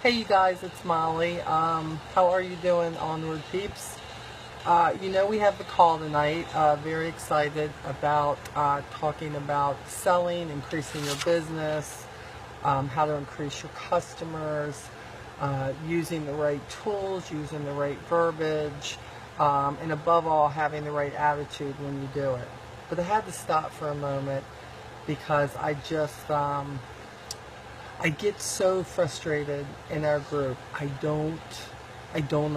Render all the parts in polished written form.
Hey you guys, it's Molly. How are you doing, Onward peeps? We have the call tonight. Very excited about talking about selling, increasing your business, how to increase your customers, using the right tools, using the right verbiage, and above all, having the right attitude when you do it. But I had to stop for a moment because I get so frustrated in our group. I don't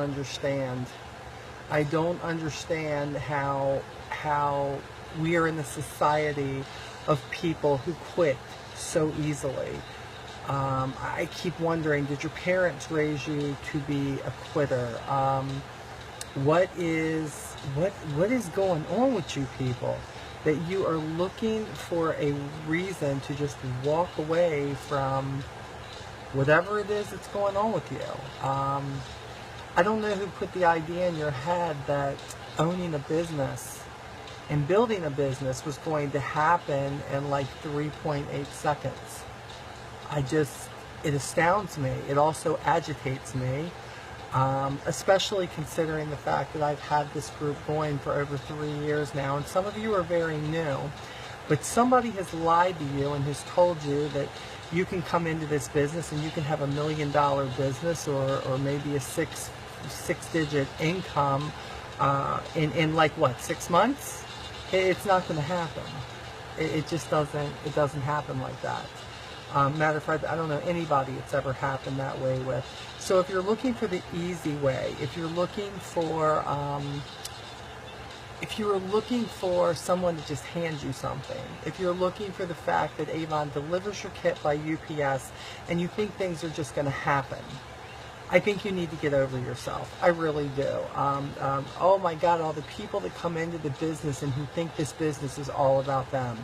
understand. I don't understand how we are in a society of people who quit so easily. I keep wondering, did your parents raise you to be a quitter? What is going on with you people? That you are looking for a reason to just walk away from whatever it is that's going on with you. I don't know who put the idea in your head that owning a business and building a business was going to happen in like 3.8 seconds. It astounds me. It also agitates me. Especially considering the fact that I've had this group going for over 3 years now, and some of you are very new, but somebody has lied to you and has told you that you can come into this business and you can have $1 million business or maybe a six-digit income in like what, 6 months? It's not going to happen. It just doesn't happen like that. Matter of fact, I don't know anybody it's ever happened that way with. So if you're looking for the easy way, if you're looking for someone to just hand you something, if you're looking for the fact that Avon delivers your kit by UPS and you think things are just going to happen, I think you need to get over yourself. I really do. Oh my God, all the people that come into the business and who think this business is all about them.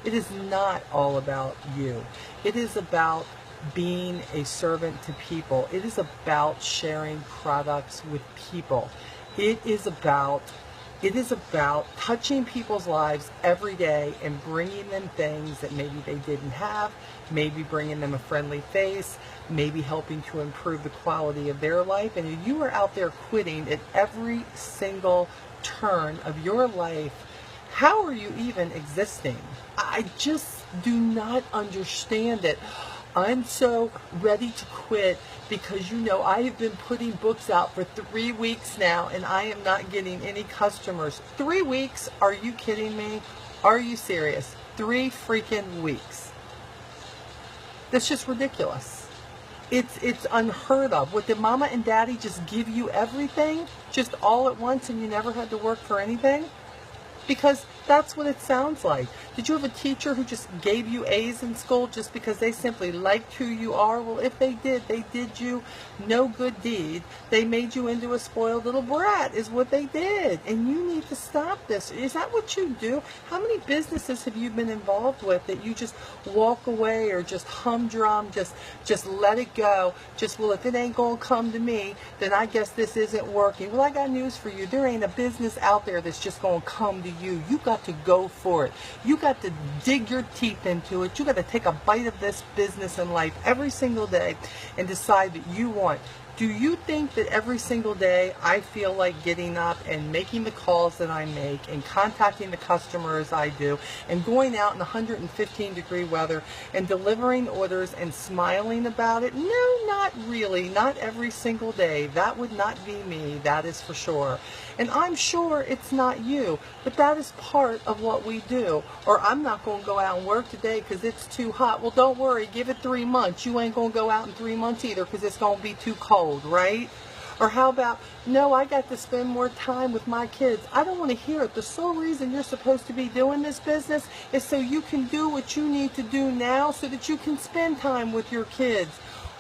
It is not all about you. It is about being a servant to people. It is about sharing products with people. It is about touching people's lives every day and bringing them things that maybe they didn't have, maybe bringing them a friendly face, maybe helping to improve the quality of their life. And if you are out there quitting at every single turn of your life, how are you even existing? I just do not understand it. I'm so ready to quit because I have been putting books out for 3 weeks now and I am not getting any customers. 3 weeks? Are you kidding me? Are you serious? 3 freaking weeks. That's just ridiculous. It's unheard of. What, did mama and daddy just give you everything just all at once and you never had to work for anything? Because that's what it sounds like. Did you have a teacher who just gave you A's in school just because they simply liked who you are? Well, if they did you no good deed. They made you into a spoiled little brat is what they did. And you need to stop this. Is that what you do? How many businesses have you been involved with that you just walk away or just humdrum, just let it go? Just, well, if it ain't going to come to me, then I guess this isn't working. Well, I got news for you. There ain't a business out there that's just going to come to you. You got to go for it. You got to dig your teeth into it. You got to take a bite of this business in life every single day and decide that you want. Do you think that every single day I feel like getting up and making the calls that I make and contacting the customers I do and going out in 115-degree weather and delivering orders and smiling about it? No, not really. Not every single day. That would not be me. That is for sure. And I'm sure it's not you, but that is part of what we do. Or I'm not going to go out and work today because it's too hot. Well, don't worry. Give it 3 months. You ain't going to go out in 3 months either because it's going to be too cold, right? Or how about, no, I got to spend more time with my kids. I don't want to hear it. The sole reason you're supposed to be doing this business is so you can do what you need to do now so that you can spend time with your kids.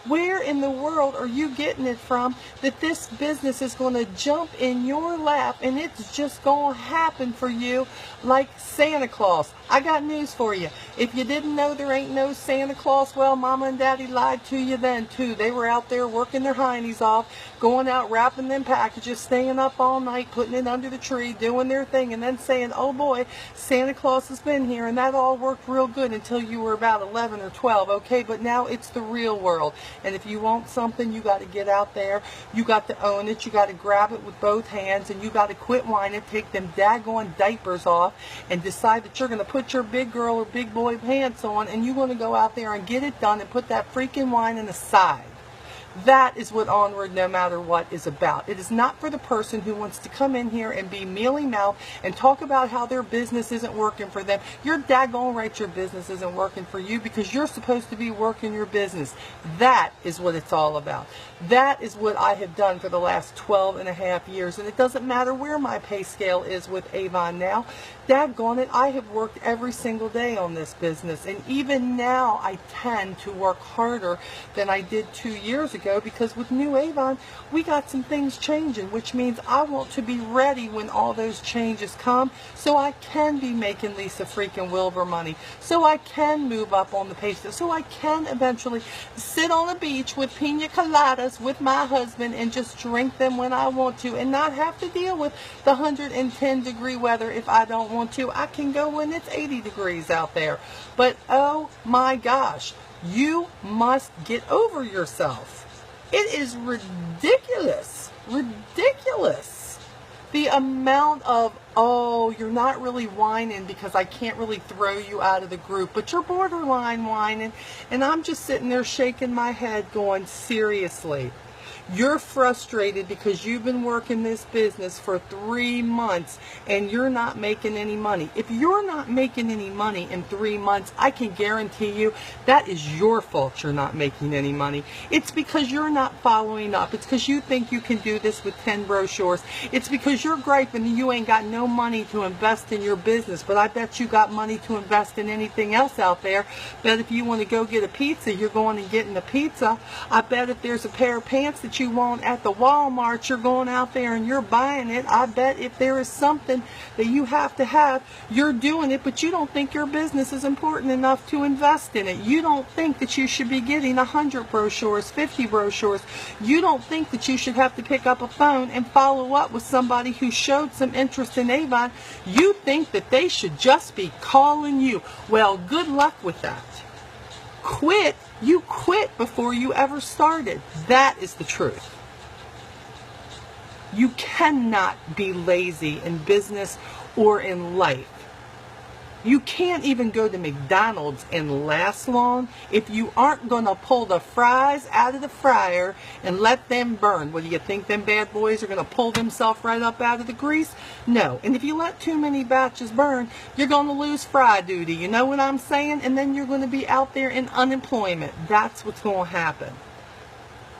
Where in the world are you getting it from that this business is going to jump in your lap and it's just going to happen for you like Santa Claus? I got news for you. If you didn't know there ain't no Santa Claus, well, Mama and Daddy lied to you then too. They were out there working their heinies off, going out wrapping them packages, staying up all night, putting it under the tree, doing their thing, and then saying, oh boy, Santa Claus has been here, and that all worked real good until you were about 11 or 12, okay? But now it's the real world. And if you want something, you got to get out there. You got to own it. You got to grab it with both hands, and you got to quit whining, take them daggone diapers off, and decide that you're going to put your big girl or big boy pants on, and you're going to go out there and get it done and put that freaking whining aside. That is what Onward No Matter What is about. It is not for the person who wants to come in here and be mealy-mouthed and talk about how their business isn't working for them. You're daggone right your business isn't working for you, because you're supposed to be working your business. That is what it's all about. That is what I have done for the last 12 and a half years. And it doesn't matter where my pay scale is with Avon now. Daggone it, I have worked every single day on this business. And even now, I tend to work harder than I did 2 years ago, because with new Avon, we got some things changing, which means I want to be ready when all those changes come, so I can be making Lisa freaking Wilbur money, so I can move up on the pay scale, so I can eventually sit on a beach with pina coladas with my husband and just drink them when I want to, and not have to deal with the 110-degree weather if I don't want to. I can go when it's 80 degrees out there. But oh my gosh, you must get over yourself. It is ridiculous. Ridiculous. The amount of, oh, you're not really whining because I can't really throw you out of the group, but you're borderline whining. And I'm just sitting there shaking my head going, seriously. You're frustrated because you've been working this business for 3 months and you're not making any money. If you're not making any money in 3 months, I can guarantee you that is your fault you're not making any money. It's because you're not following up. It's because you think you can do this with 10 brochures. It's because you're griping and you ain't got no money to invest in your business. But I bet you got money to invest in anything else out there. Bet if you want to go get a pizza, you're going and getting a pizza. I bet if there's a pair of pants that you want at the Walmart, you're going out there and you're buying it. I bet if there is something that you have to have, you're doing it, but you don't think your business is important enough to invest in it. You don't think that you should be getting 100 brochures, 50 brochures. You don't think that you should have to pick up a phone and follow up with somebody who showed some interest in Avon. You think that they should just be calling you. Well, good luck with that. Quit. You quit before you ever started. That is the truth. You cannot be lazy in business or in life. You can't even go to McDonald's and last long if you aren't going to pull the fries out of the fryer and let them burn. What do you think them bad boys are going to pull themselves right up out of the grease? No. And if you let too many batches burn, you're going to lose fry duty. You know what I'm saying? And then you're going to be out there in unemployment. That's what's going to happen.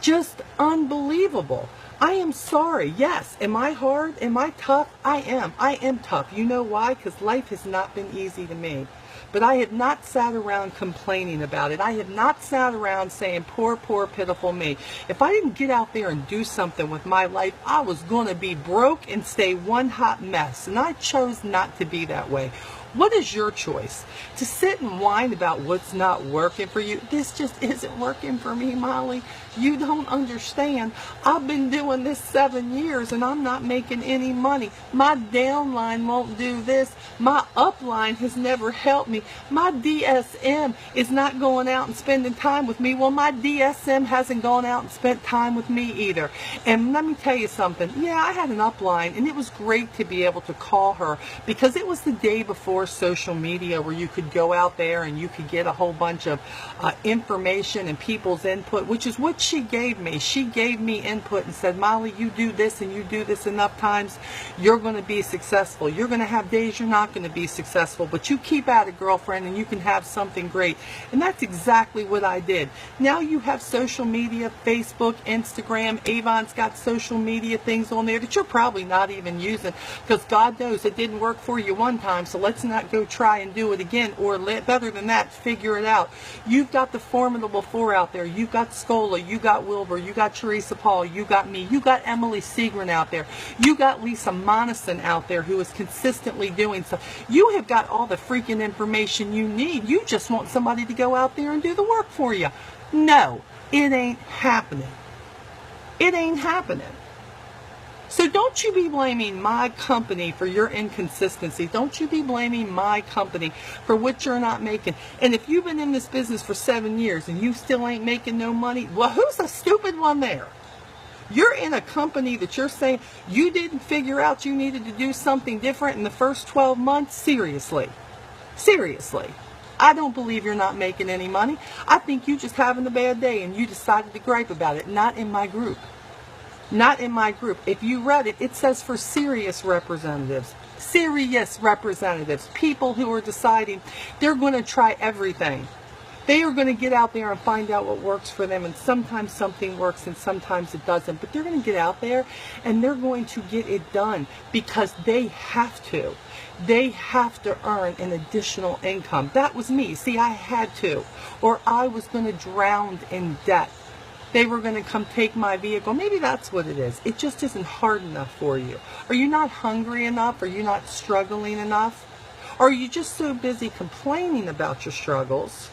Just unbelievable. I am sorry. Yes. Am I hard? Am I tough? I am. I am tough. You know why? Because life has not been easy to me. But I have not sat around complaining about it. I have not sat around saying, poor, poor, pitiful me. If I didn't get out there and do something with my life, I was going to be broke and stay one hot mess. And I chose not to be that way. What is your choice? To sit and whine about what's not working for you? This just isn't working for me, Molly. You don't understand. I've been doing this 7 years and I'm not making any money. My downline won't do this. My upline has never helped me. My DSM is not going out and spending time with me. Well, my DSM hasn't gone out and spent time with me either. And let me tell you something. Yeah, I had an upline and it was great to be able to call her because it was the day before social media where you could go out there and you could get a whole bunch of information and people's input, which is what she gave me. She gave me input and said, Molly, you do this and you do this enough times, you're going to be successful. You're going to have days you're not going to be successful, but you keep at it, girlfriend, and you can have something great. And that's exactly what I did. Now you have social media, Facebook, Instagram. Avon's got social media things on there that you're probably not even using because God knows it didn't work for you one time, so let's not go try and do it again, or better than that, figure it out. You've got the Formidable Four out there. You've got Scola, you got Wilbur, you got Teresa Paul, you got me, you got Emily Segrin out there, you got Lisa Monison out there who is consistently doing stuff. You have got all the freaking information you need. You just want somebody to go out there and do the work for you. No, it ain't happening. It ain't happening. So don't you be blaming my company for your inconsistency. Don't you be blaming my company for what you're not making. And if you've been in this business for 7 years and you still ain't making no money, well, who's the stupid one there? You're in a company that you're saying you didn't figure out you needed to do something different in the first 12 months? Seriously. Seriously. I don't believe you're not making any money. I think you just having a bad day and you decided to gripe about it. Not in my group. Not in my group. If you read it, it says for serious representatives. Serious representatives. People who are deciding they're going to try everything. They are going to get out there and find out what works for them, and sometimes something works and sometimes it doesn't. But they're going to get out there and they're going to get it done because they have to. They have to earn an additional income. That was me. See, I had to, or I was going to drown in debt. They were going to come take my vehicle. Maybe that's what it is. It just isn't hard enough for you. Are you not hungry enough? Are you not struggling enough? Or are you just so busy complaining about your struggles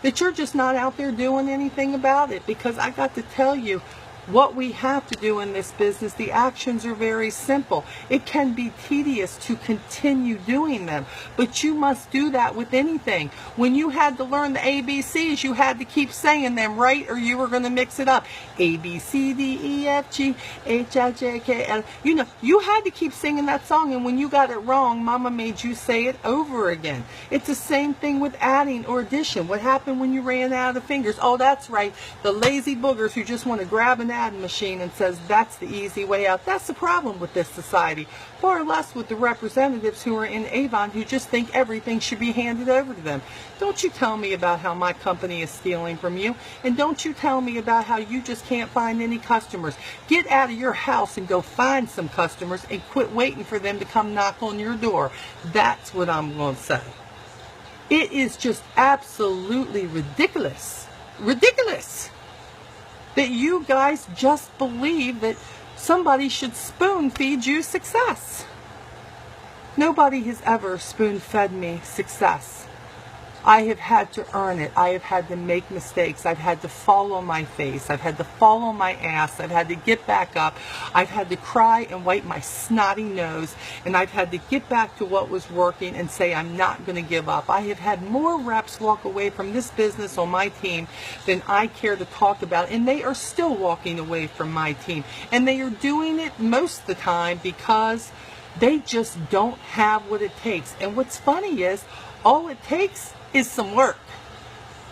that you're just not out there doing anything about it? Because I got to tell you, what we have to do in this business, the actions are very simple. It can be tedious to continue doing them, but you must do that with anything. When you had to learn the ABCs, you had to keep saying them, right? Or you were going to mix it up. A, B, C, D, E, F, G, H, I, J, K, L. You know, you had to keep singing that song, and when you got it wrong, Mama made you say it over again. It's the same thing with adding or addition. What happened when you ran out of fingers? Oh, that's right. The lazy boogers who just want to grab an adding machine and says that's the easy way out. That's the problem with this society. Far less with the representatives who are in Avon who just think everything should be handed over to them. Don't you tell me about how my company is stealing from you, and don't you tell me about how you just can't find any customers. Get out of your house and go find some customers and quit waiting for them to come knock on your door. That's what I'm going to say. It is just absolutely ridiculous. Ridiculous that you guys just believe that somebody should spoon feed you success. Nobody has ever spoon fed me success. I have had to earn it. I have had to make mistakes. I've had to fall on my face. I've had to fall on my ass. I've had to get back up. I've had to cry and wipe my snotty nose. And I've had to get back to what was working and say I'm not going to give up. I have had more reps walk away from this business on my team than I care to talk about. And they are still walking away from my team. And they are doing it most of the time because they just don't have what it takes. And what's funny is all it takes is some work.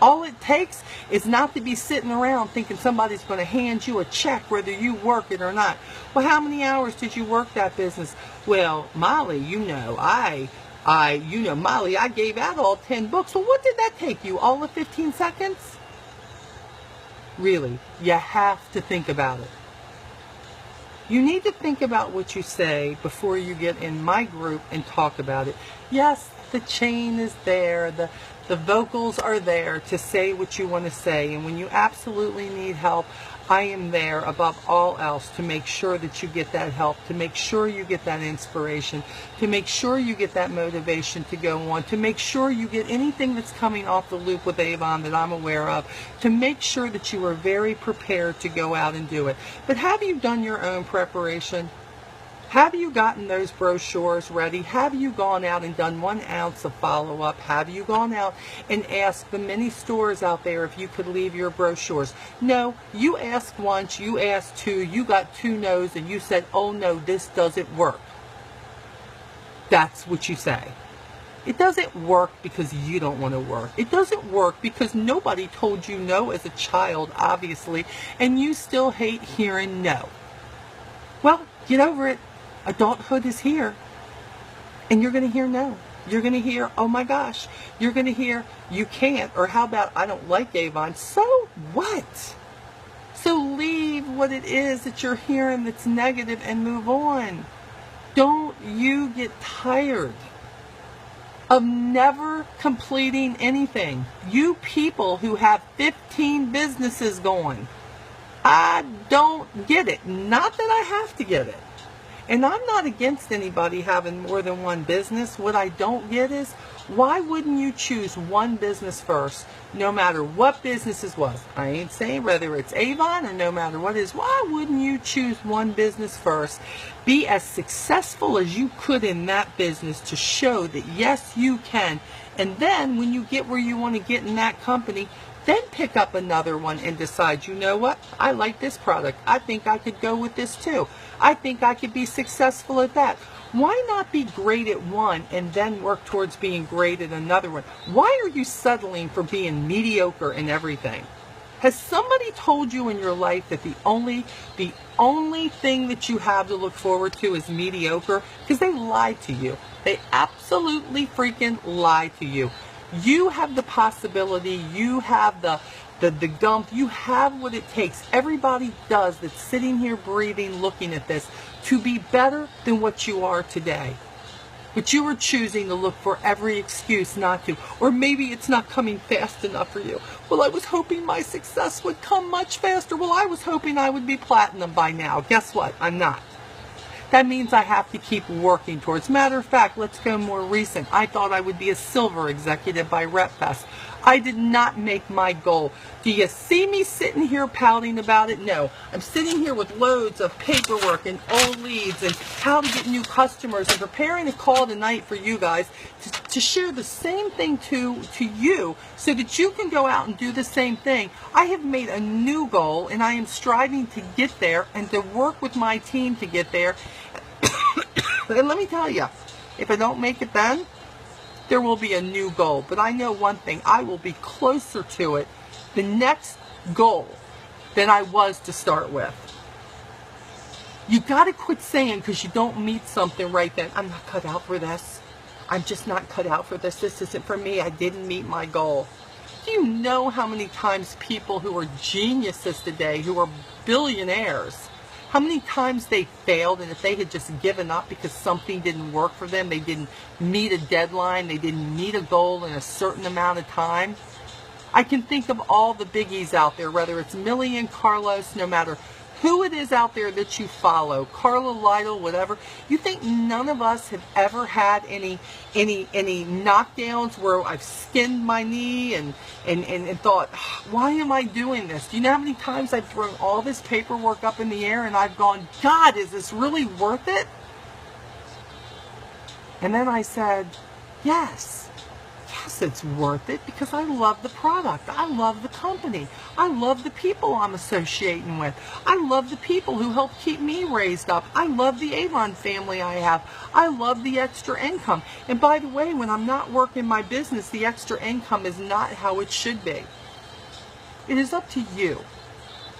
All it takes is not to be sitting around thinking somebody's going to hand you a check whether you work it or not. Well, how many hours did you work that business? Well, Molly, Molly, I gave out all 10 books. Well, what did that take you? All of 15 seconds? Really, you have to think about it. You need to think about what you say before you get in my group and talk about it. Yes, the chain is there, the vocals are there to say what you want to say, and when you absolutely need help, I am there above all else to make sure that you get that help, to make sure you get that inspiration, to make sure you get that motivation to go on, to make sure you get anything that's coming off the loop with Avon that I'm aware of, to make sure that you are very prepared to go out and do it. But have you done your own preparation? Have you gotten those brochures ready? Have you gone out and done 1 ounce of follow-up? Have you gone out and asked the many stores out there if you could leave your brochures? No, you asked once, you asked 2, you got 2 no's, and you said, oh no, this doesn't work. That's what you say. It doesn't work because you don't want to work. It doesn't work because nobody told you no as a child, obviously, and you still hate hearing no. Well, get over it. Adulthood is here, and you're going to hear no. You're going to hear, oh my gosh. You're going to hear, you can't, or how about, I don't like Avon. So what? So leave what it is that you're hearing that's negative and move on. Don't you get tired of never completing anything. You people who have 15 businesses going, I don't get it. Not that I have to get it. And I'm not against anybody having more than one business. What I don't get is, why wouldn't you choose one business first, no matter what business it was? I ain't saying whether it's Avon or no matter what it is. Why wouldn't you choose one business first? Be as successful as you could in that business to show that yes, you can. And then when you get where you want to get in that company, then pick up another one and decide, you know what? I like this product. I think I could go with this too. I think I could be successful at that. Why not be great at one and then work towards being great at another one? Why are you settling for being mediocre in everything? Has somebody told you in your life that the only thing that you have to look forward to is mediocre? Because they lied to you. They absolutely freaking lied to you. You have the possibility, you have the gump, you have what it takes. Everybody does that's sitting here breathing, looking at this, to be better than what you are today. But you are choosing to look for every excuse not to. Or maybe it's not coming fast enough for you. Well, I was hoping my success would come much faster. Well, I was hoping I would be platinum by now. Guess what? I'm not. That means I have to keep working towards. Matter of fact, let's go more recent. I thought I would be a silver executive by RepFest. I did not make my goal. Do you see me sitting here pouting about it? No. I'm sitting here with loads of paperwork and old leads and how to get new customers and preparing a call tonight for you guys to share the same thing to you so that you can go out and do the same thing. I have made a new goal and I am striving to get there and to work with my team to get there. And let me tell you, if I don't make it then, there will be a new goal. But I know one thing, I will be closer to it, the next goal, than I was to start with. You got to quit saying because you don't meet something right then, I'm not cut out for this. I'm just not cut out for this. This isn't for me. I didn't meet my goal. Do you know how many times people who are geniuses today, who are billionaires, how many times they failed, and if they had just given up because something didn't work for them, they didn't meet a deadline, they didn't meet a goal in a certain amount of time? I can think of all the biggies out there, whether it's Millie and Carlos, no matter who it is out there that you follow, Carla Lytle, whatever. You think none of us have ever had any knockdowns where I've skinned my knee and thought, why am I doing this? Do you know how many times I've thrown all this paperwork up in the air and I've gone, God, is this really worth it? And then I said, yes, it's worth it because I love the product. I love the company. I love the people I'm associating with. I love the people who help keep me raised up. I love the Avon family I have. I love the extra income. And by the way, when I'm not working my business, the extra income is not how it should be. It is up to you.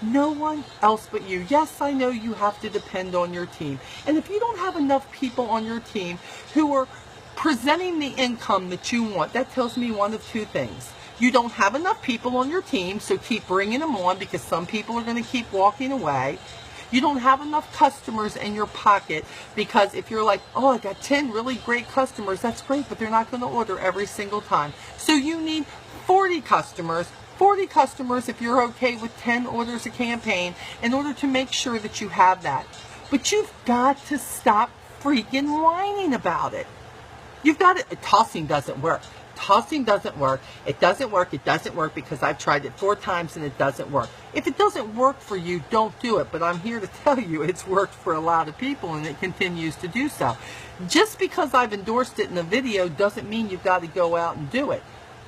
No one else but you. Yes, I know you have to depend on your team. And if you don't have enough people on your team who are presenting the income that you want, that tells me one of two things. You don't have enough people on your team, so keep bringing them on because some people are going to keep walking away. You don't have enough customers in your pocket because if you're like, oh, I got 10 really great customers, that's great, but they're not going to order every single time. So you need 40 customers. 40 customers if you're okay with 10 orders a campaign in order to make sure that you have that. But you've got to stop freaking whining about it. You've got it. Tossing doesn't work. Tossing doesn't work. It doesn't work. It doesn't work because I've tried it 4 times and it doesn't work. If it doesn't work for you, don't do it. But I'm here to tell you it's worked for a lot of people and it continues to do so. Just because I've endorsed it in a video doesn't mean you've got to go out and do it.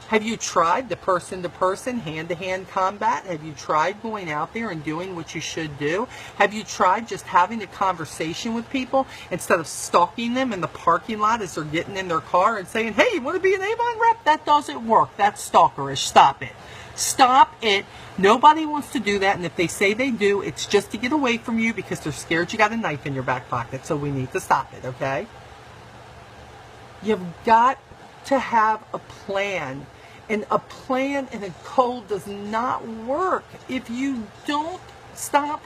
Have you tried the person-to-person, hand-to-hand combat? Have you tried going out there and doing what you should do? Have you tried just having a conversation with people instead of stalking them in the parking lot as they're getting in their car and saying, hey, you want to be an Avon rep? That doesn't work. That's stalkerish. Stop it. Stop it. Nobody wants to do that, and if they say they do, it's just to get away from you because they're scared you got a knife in your back pocket, so we need to stop it, okay? You've got to have a plan. And a plan and a goal does not work if you don't stop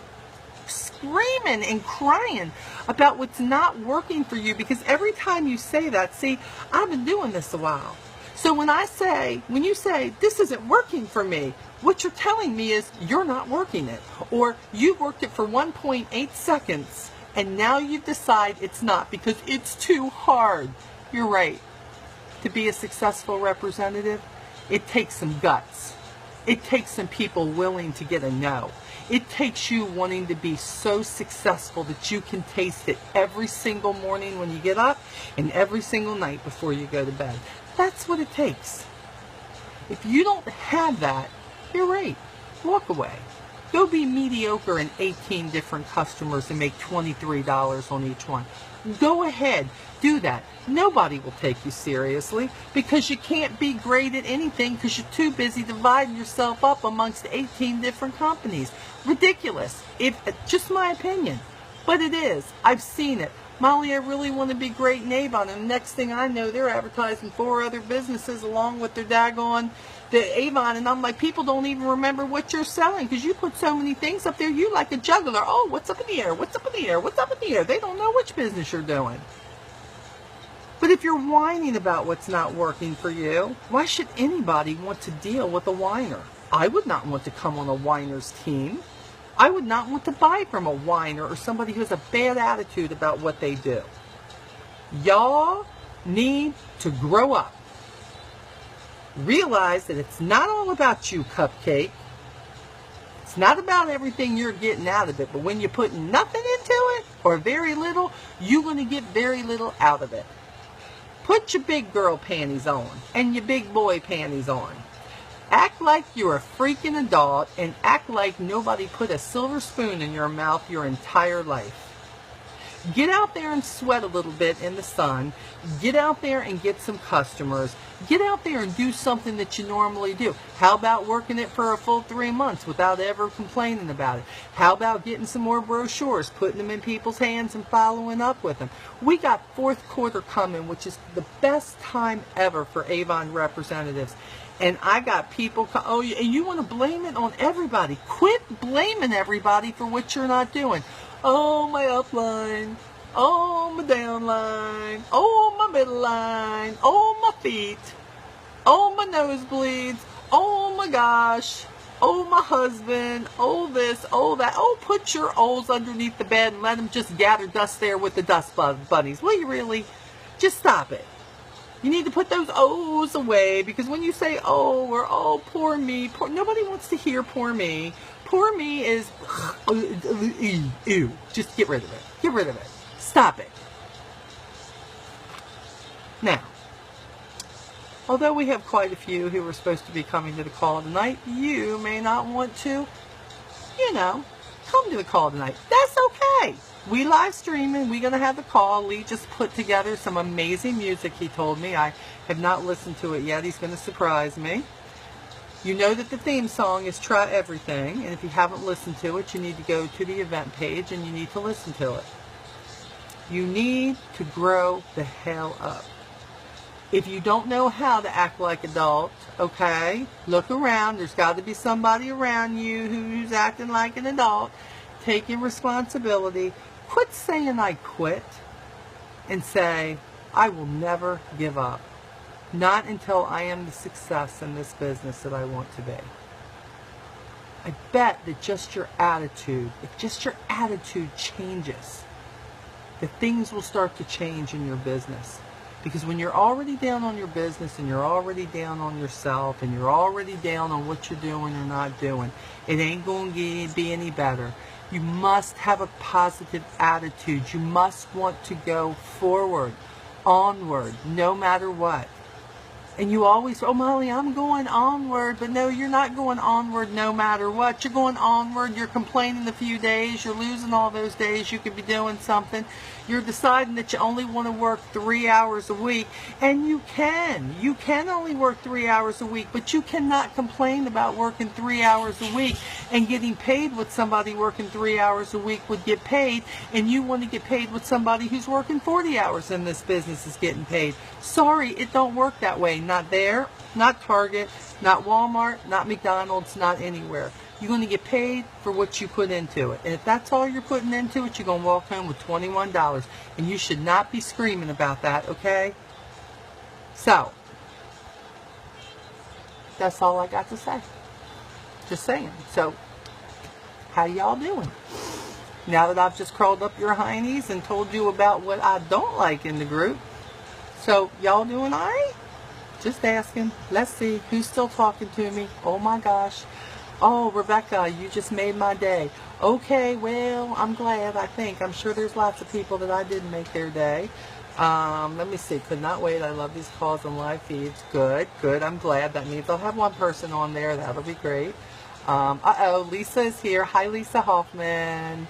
screaming and crying about what's not working for you. Because every time you say that, see, I've been doing this a while. So when you say, this isn't working for me, what you're telling me is you're not working it. Or you worked it for 1.8 seconds And now you decide it's not because it's too hard. You're right. To be a successful representative, it takes some guts. It takes some people willing to get a no. It takes you wanting to be so successful that you can taste it every single morning when you get up and every single night before you go to bed. That's what it takes. If you don't have that, you're right. Walk away. Go be mediocre in 18 different customers and make $23 on each one. Go ahead. Do that. Nobody will take you seriously because you can't be great at anything because you're too busy dividing yourself up amongst 18 different companies. Ridiculous. Just my opinion. But it is. I've seen it. Molly, I really want to be great in Avon, and the next thing I know, they're advertising 4 other businesses along with their daggone the Avon, and I'm like, people don't even remember what you're selling because you put so many things up there. You like a juggler. Oh, what's up in the air? What's up in the air? What's up in the air? They don't know which business you're doing. But if you're whining about what's not working for you, why should anybody want to deal with a whiner? I would not want to come on a whiner's team. I would not want to buy from a whiner or somebody who has a bad attitude about what they do. Y'all need to grow up. Realize that it's not all about you, Cupcake. It's not about everything you're getting out of it, but when you put nothing into it, or very little, you're going to get very little out of it. Put your big girl panties on, and your big boy panties on. Act like you're a freaking adult, and act like nobody put a silver spoon in your mouth your entire life. Get out there and sweat a little bit in the sun. Get out there and get some customers. Get out there and do something that you normally do. How about working it for a full 3 months without ever complaining about it? How about getting some more brochures, putting them in people's hands and following up with them? We got fourth quarter coming, which is the best time ever for Avon representatives. And I got people, oh, and you want to blame it on everybody. Quit blaming everybody for what you're not doing. Oh, my upline. Oh, my downline. Oh, my middle line. Oh, my feet. Oh, my nosebleeds. Oh, my gosh. Oh, my husband. Oh, this. Oh, that. Oh, put your O's underneath the bed and let them just gather dust there with the dust bunnies. Will you really? Just stop it. You need to put those O's away, because when you say, oh, or oh, poor me, nobody wants to hear poor me. Poor me is, ew. Just get rid of it. Get rid of it. Stop it. Now, although we have quite a few who are supposed to be coming to the call tonight, you may not want to, come to the call tonight. That's okay. We live streaming. We're going to have the call. Lee just put together some amazing music, he told me. I have not listened to it yet. He's going to surprise me. You know that the theme song is Try Everything, and if you haven't listened to it, you need to go to the event page and you need to listen to it. You need to grow the hell up. If you don't know how to act like adults, okay, look around. There's got to be somebody around you who's acting like an adult, taking responsibility. Quit saying I quit and say, I will never give up. Not until I am the success in this business that I want to be. I bet that just your attitude, if just your attitude changes, that things will start to change in your business. Because when you're already down on your business and you're already down on yourself and you're already down on what you're doing or not doing, it ain't going to be any better. You must have a positive attitude. You must want to go forward, onward, no matter what. And you always, oh, Molly, I'm going onward. But no, you're not going onward no matter what. You're going onward. You're complaining a few days. You're losing all those days. You could be doing something. You're deciding that you only want to work 3 hours a week. And you can. You can only work 3 hours a week. But you cannot complain about working 3 hours a week and getting paid what somebody working 3 hours a week would get paid. And you want to get paid what somebody who's working 40 hours in this business is getting paid. Sorry, it don't work that way. Not there, not Target, not Walmart, not McDonald's, not anywhere. You're going to get paid for what you put into it. And if that's all you're putting into it, you're going to walk home with $21. And you should not be screaming about that, okay? So, that's all I got to say. Just saying. So, how y'all doing? Now that I've just crawled up your heinies and told you about what I don't like in the group. So, y'all doing all right? Just asking. Let's see. Who's still talking to me? Oh my gosh. Oh, Rebecca, you just made my day. Okay, well, I'm glad, I think. I'm sure there's lots of people that I didn't make their day. Let me see. Could not wait. I love these calls and live feeds. Good, good. I'm glad. That means I'll have one person on there. That'll be great. Uh-oh, Lisa is here. Hi, Lisa Hoffman.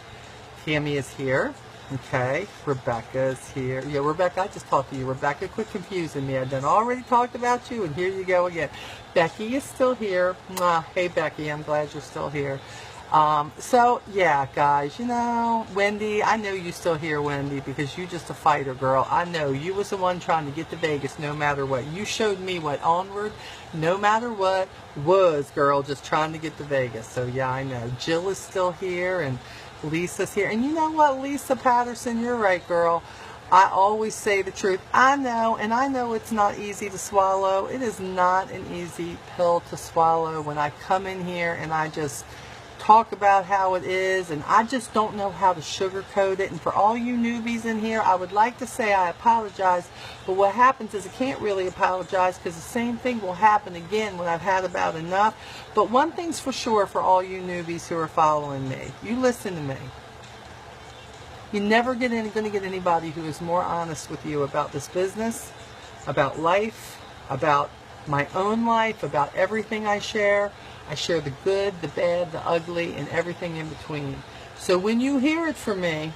Tammy is here. Okay, Rebecca's here. Yeah, Rebecca, I just talked to you. Rebecca, quit confusing me. I've done already talked about you, and here you go again. Becky is still here. Mwah. Hey, Becky, I'm glad you're still here. So, yeah, guys, you know, Wendy, I know you still here, Wendy, because you just a fighter, girl. I know. You was the one trying to get to Vegas no matter what. You showed me what onward, no matter what, was, girl, just trying to get to Vegas. So, yeah, I know. Jill is still here, and Lisa's here. And you know what, Lisa Patterson, you're right, girl. I always say the truth. I know, and I know it's not easy to swallow. It is not an easy pill to swallow when I come in here and I just talk about how it is, and I just don't know how to sugarcoat it. And for all you newbies in here, I would like to say I apologize, but what happens is I can't really apologize because the same thing will happen again when I've had about enough. But one thing's for sure for all you newbies who are following me, you listen to me. You're never going to get anybody who is more honest with you about this business, about life, about my own life, about everything I share. I share the good, the bad, the ugly, and everything in between. So when you hear it from me,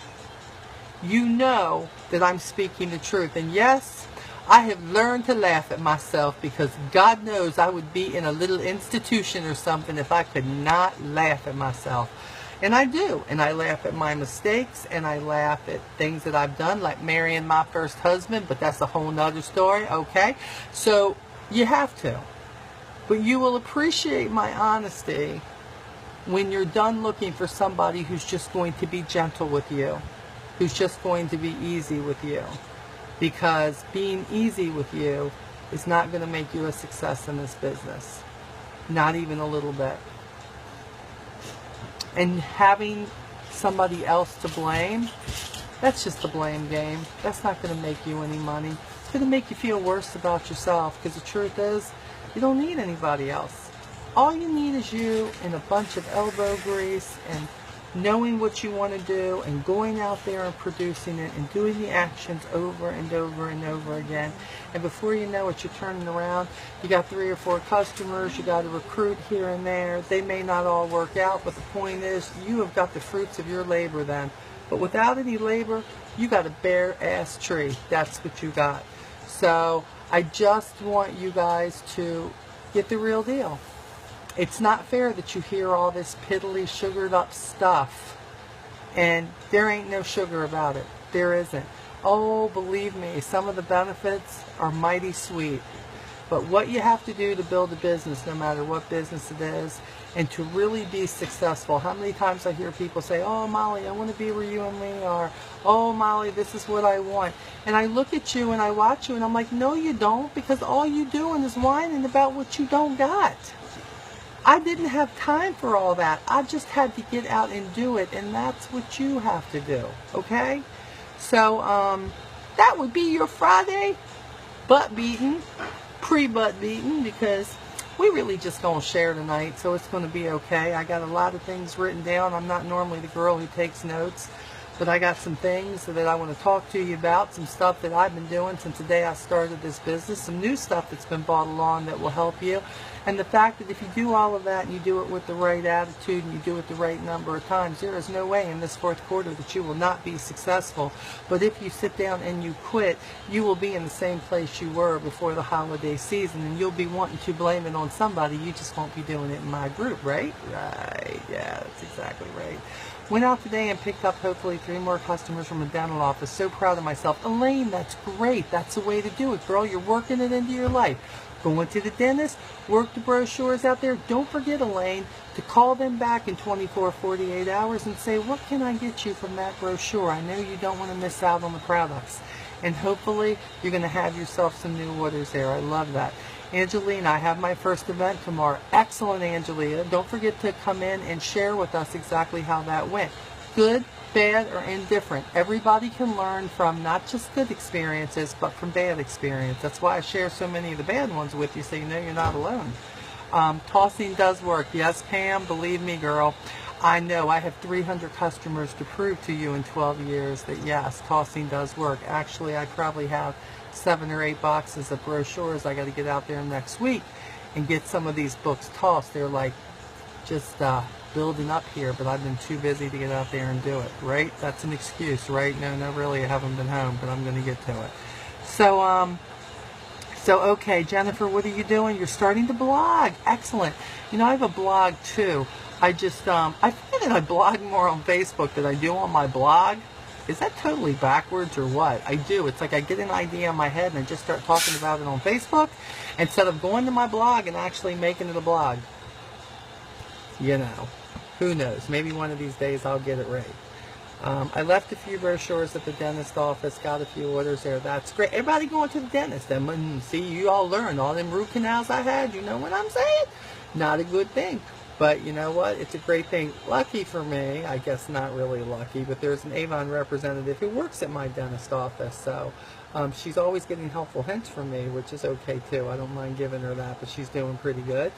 you know that I'm speaking the truth. And yes, I have learned to laugh at myself, because God knows I would be in a little institution or something if I could not laugh at myself. And I do. And I laugh at my mistakes, and I laugh at things that I've done, like marrying my first husband, but that's a whole nother story, okay? So you have to. But you will appreciate my honesty when you're done looking for somebody who's just going to be gentle with you, who's just going to be easy with you. Because being easy with you is not going to make you a success in this business. Not even a little bit. And having somebody else to blame, that's just a blame game. That's not going to make you any money. It's going to make you feel worse about yourself, because the truth is, you don't need anybody else. All you need is you and a bunch of elbow grease and knowing what you want to do and going out there and producing it and doing the actions over and over and over again. And before you know it, you're turning around. You got 3 or 4 customers. You got to recruit here and there. They may not all work out, but the point is, you have got the fruits of your labor then. But without any labor, you got a bare-ass tree. That's what you got. So I just want you guys to get the real deal. It's not fair that you hear all this piddly, sugared up stuff, and there ain't no sugar about it. There isn't. Oh, believe me, some of the benefits are mighty sweet. But what you have to do to build a business, no matter what business it is, and to really be successful. How many times I hear people say, oh, Molly, I want to be where you and me are. Oh, Molly, this is what I want. And I look at you and I watch you and I'm like, no, you don't, because all you doing is whining about what you don't got. I didn't have time for all that. I just had to get out and do it, and that's what you have to do, okay? So, that would be your Friday butt beating, pre-butt beating, because we really just gonna share tonight, so it's gonna be okay. I got a lot of things written down. I'm not normally the girl who takes notes, but I got some things that I want to talk to you about, some stuff that I've been doing since the day I started this business, some new stuff that's been brought along that will help you. And the fact that if you do all of that and you do it with the right attitude and you do it the right number of times, there is no way in this 4th quarter that you will not be successful. But if you sit down and you quit, you will be in the same place you were before the holiday season, and you'll be wanting to blame it on somebody. You just won't be doing it in my group, right? Right, yeah, that's exactly right. Went out today and picked up hopefully 3 more customers from a dental office. So proud of myself. Elaine, that's great. That's the way to do it, girl. You're working it into your life. Going to the dentist, work the brochures out there. Don't forget, Elaine, to call them back in 24, 48 hours and say, what can I get you from that brochure? I know you don't want to miss out on the products. And hopefully you're going to have yourself some new orders there. I love that. Angelina, I have my first event tomorrow. Excellent, Angelina. Don't forget to come in and share with us exactly how that went. good, bad, or indifferent. Everybody can learn from not just good experiences, but from bad experience. That's why I share so many of the bad ones with you, so you know you're not alone. Tossing does work. Yes, Pam, believe me, girl. I know I have 300 customers to prove to you in 12 years that yes, tossing does work. Actually, I probably have 7 or 8 boxes of brochures I got to get out there next week and get some of these books tossed. They're like just building up here, but I've been too busy to get out there and do it, right? That's an excuse, right? No, really, I haven't been home, but I'm going to get to it. So, okay, Jennifer, what are you doing? You're starting to blog. Excellent. You know, I have a blog, too. I find that I blog more on Facebook than I do on my blog. Is that totally backwards or what? I do. It's like I get an idea in my head and I just start talking about it on Facebook instead of going to my blog and actually making it a blog. You know, who knows? Maybe one of these days I'll get it right. I left a few brochures at the dentist office, got a few orders there. That's great. Everybody going to the dentist. And see, you all learned all them root canals I had. You know what I'm saying? Not a good thing. But you know what? It's a great thing. Lucky for me, I guess not really lucky, but there's an Avon representative who works at my dentist office. So she's always getting helpful hints from me, which is okay too. I don't mind giving her that, but she's doing pretty good.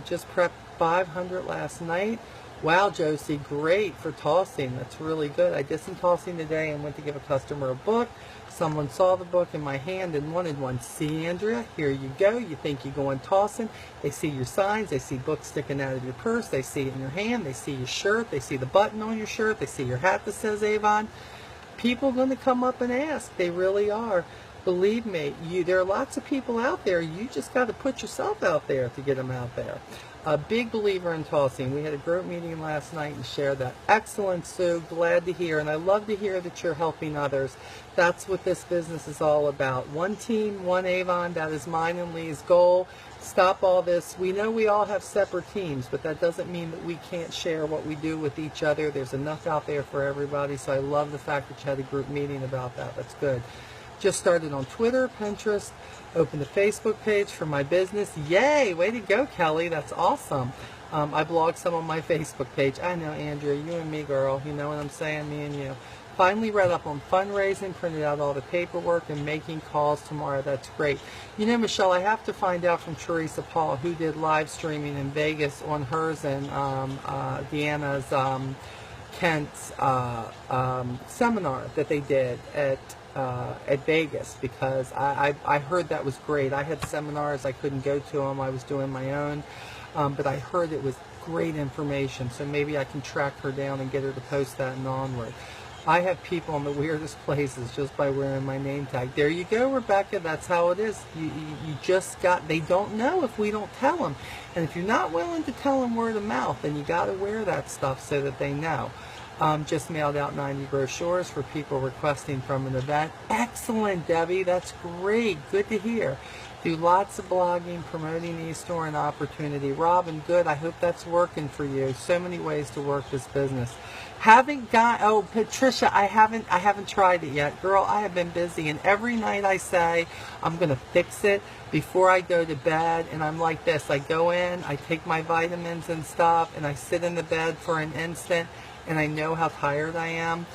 Just prepped 500 last night. Wow, Josie, great for tossing. That's really good. I did some tossing today and went to give a customer a book. Someone saw the book in my hand and wanted one. See, Andrea, here you go. You think you're going tossing. They see your signs. They see books sticking out of your purse. They see it in your hand. They see your shirt. They see the button on your shirt. They see your hat that says Avon. People are going to come up and ask. They really are. Believe me, there are lots of people out there. You just got to put yourself out there to get them out there. A big believer in tossing. We had a group meeting last night and shared that. Excellent, Sue. Glad to hear. And I love to hear that you're helping others. That's what this business is all about. One team, one Avon. That is mine and Lee's goal. Stop all this. We know we all have separate teams, but that doesn't mean that we can't share what we do with each other. There's enough out there for everybody. So I love the fact that you had a group meeting about that. That's good. Just started on Twitter, Pinterest, opened a Facebook page for my business. Yay! Way to go, Kelly. That's awesome. I blog some on my Facebook page. I know, Andrea, you and me, girl. You know what I'm saying? Me and you. Finally read up on fundraising, printed out all the paperwork, and making calls tomorrow. That's great. You know, Michelle, I have to find out from Teresa Paul, who did live streaming in Vegas on hers and Deanna's, Kent's seminar that they did at Vegas, because I heard that was great. I had seminars, I couldn't go to them, I was doing my own, but I heard it was great information, so maybe I can track her down and get her to post that and onward. I have people in the weirdest places just by wearing my name tag. There you go, Rebecca, that's how it is. You just got, they don't know if we don't tell them, and if you're not willing to tell them word of mouth, then you got to wear that stuff so that they know. Just mailed out 90 brochures for people requesting from an event. Excellent, Debbie. That's great. Good to hear. Do lots of blogging, promoting eStore and opportunity. Robin, good. I hope that's working for you. So many ways to work this business. Haven't got, oh, Patricia, I haven't tried it yet. Girl, I have been busy, and every night I say I'm going to fix it before I go to bed, and I'm like this. I go in, I take my vitamins and stuff, and I sit in the bed for an instant, and I know how tired I am.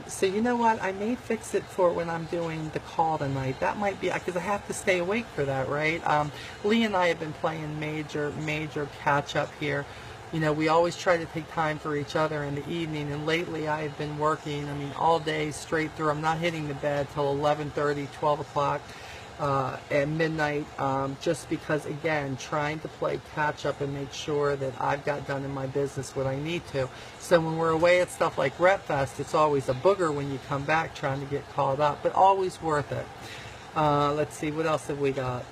So you know what? I may fix it for when I'm doing the call tonight. That might be, because I have to stay awake for that, right? Lee and I have been playing major catch up here. You know, we always try to take time for each other in the evening, and lately I have been working, all day straight through. I'm not hitting the bed till 11:30, 12 o'clock. At midnight, just because, again, trying to play catch up and make sure that I've got done in my business what I need to. So when we're away at stuff like Rep Fest, it's always a booger when you come back trying to get caught up, but always worth it. Let's see, what else have we got?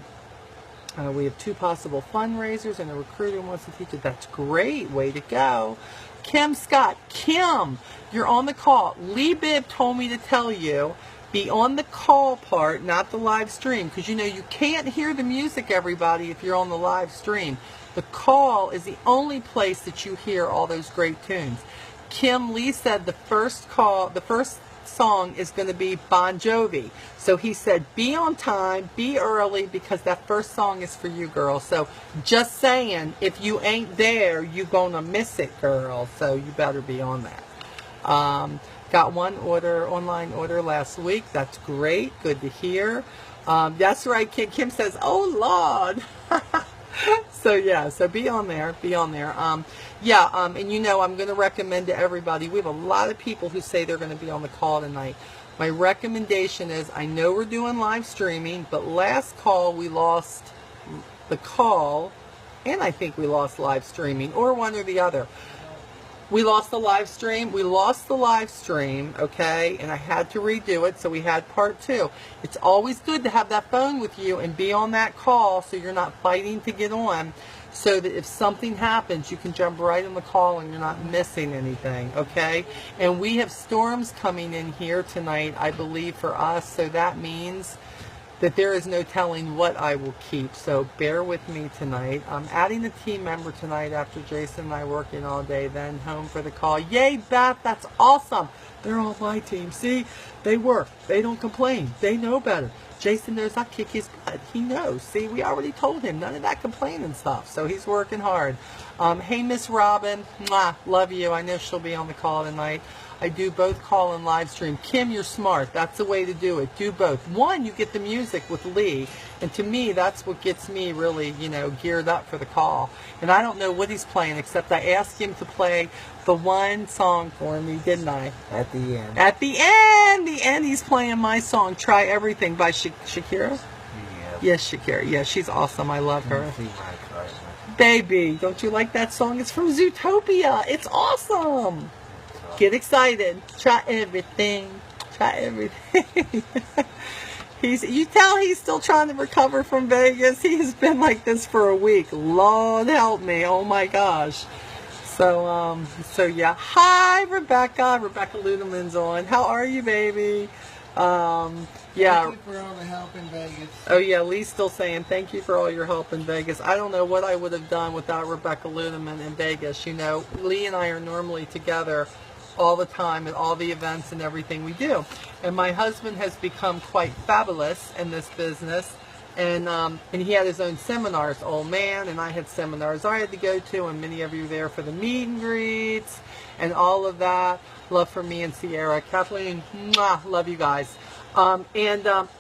We have 2 possible fundraisers, and a recruiter wants to teach it. That's great. Way to go. Kim Scott. Kim, you're on the call. Lee Bibb told me to tell you, be on the call part, not the live stream, because you know you can't hear the music, everybody, if you're on the live stream. The call is the only place that you hear all those great tunes. Kim, Lee said the first song is going to be Bon Jovi. So he said, be on time, be early, because that first song is for you, girl. So just saying, if you ain't there, you're going to miss it, girl. So you better be on that. Got one online order last week. That's great. Good to hear. That's right. Kim says, "Oh Lord." So yeah, so be on there. And you know, I'm going to recommend to everybody. We have a lot of people who say they're going to be on the call tonight. My recommendation is, I know we're doing live streaming, but last call we lost the call, and I think we lost live streaming, or one or the other. We lost the live stream. Okay, and I had to redo it, so we had part 2. It's always good to have that phone with you and be on that call, so you're not fighting to get on, so that if something happens, you can jump right on the call and you're not missing anything, okay? And we have storms coming in here tonight, I believe, for us, so that means that there is no telling what I will keep, so bear with me tonight. I'm adding a team member tonight after Jason and I working all day, then home for the call. Yay, Beth, that's awesome. They're on my team. See, they work. They don't complain. They know better. Jason knows I kick his butt. He knows. See, we already told him none of that complaining stuff, so he's working hard. Hey, Miss Robin, mwah, love you. I know she'll be on the call tonight. I do both call and live stream. Kim, you're smart. That's the way to do it. Do both. One, you get the music with Lee, and to me, that's what gets me really, you know, geared up for the call. And I don't know what he's playing, except I asked him to play the one song for me, didn't I? At the end. At the end, he's playing my song, Try Everything by Shakira. Yeah. Yes, Shakira. Yeah, she's awesome. I love her. Baby, don't you like that song? It's from Zootopia. It's awesome. Get excited. Try everything. Try everything. You tell he's still trying to recover from Vegas. He has been like this for a week. Lord help me. Oh my gosh. So yeah. Hi, Rebecca. Rebecca Ludeman's on. How are you, baby? Yeah. Thank you for all the help in Vegas. Oh yeah, Lee's still saying thank you for all your help in Vegas. I don't know what I would have done without Rebecca Ludeman in Vegas. You know, Lee and I are normally together all the time at all the events and everything we do. And my husband has become quite fabulous in this business. And he had his own seminars, old man, and I had seminars I had to go to, and many of you were there for the meet and greets and all of that. Love for me and Sierra. Kathleen, mwah, love you guys.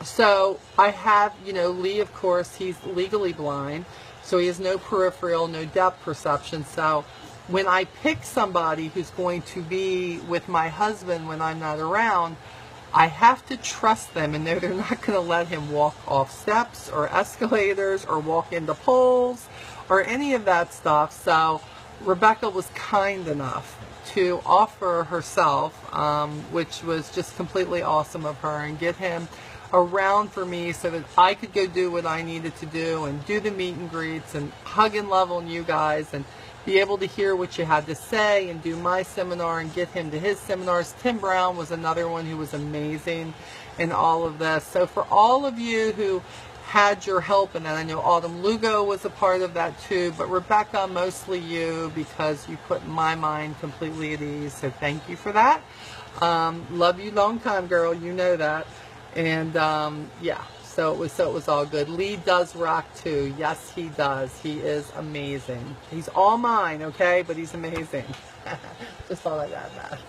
So I have, you know, Lee, of course, he's legally blind, so he has no peripheral, no depth perception. So when I pick somebody who's going to be with my husband when I'm not around, I have to trust them and know they're not going to let him walk off steps or escalators or walk into poles or any of that stuff. So Rebecca was kind enough to offer herself, which was just completely awesome of her, and get him around for me so that I could go do what I needed to do and do the meet and greets and hug and love on you guys and be able to hear what you had to say and do my seminar and get him to his seminars. Tim Brown was another one who was amazing in all of this. So for all of you who had your help in that, I know Autumn Lugo was a part of that too, but Rebecca, mostly you, because you put my mind completely at ease. So thank you for that. Love you long time, girl. You know that. And yeah. So it was all good. Lee does rock too. Yes, he does. He is amazing. He's all mine, okay? But he's amazing. Just thought I'd add that.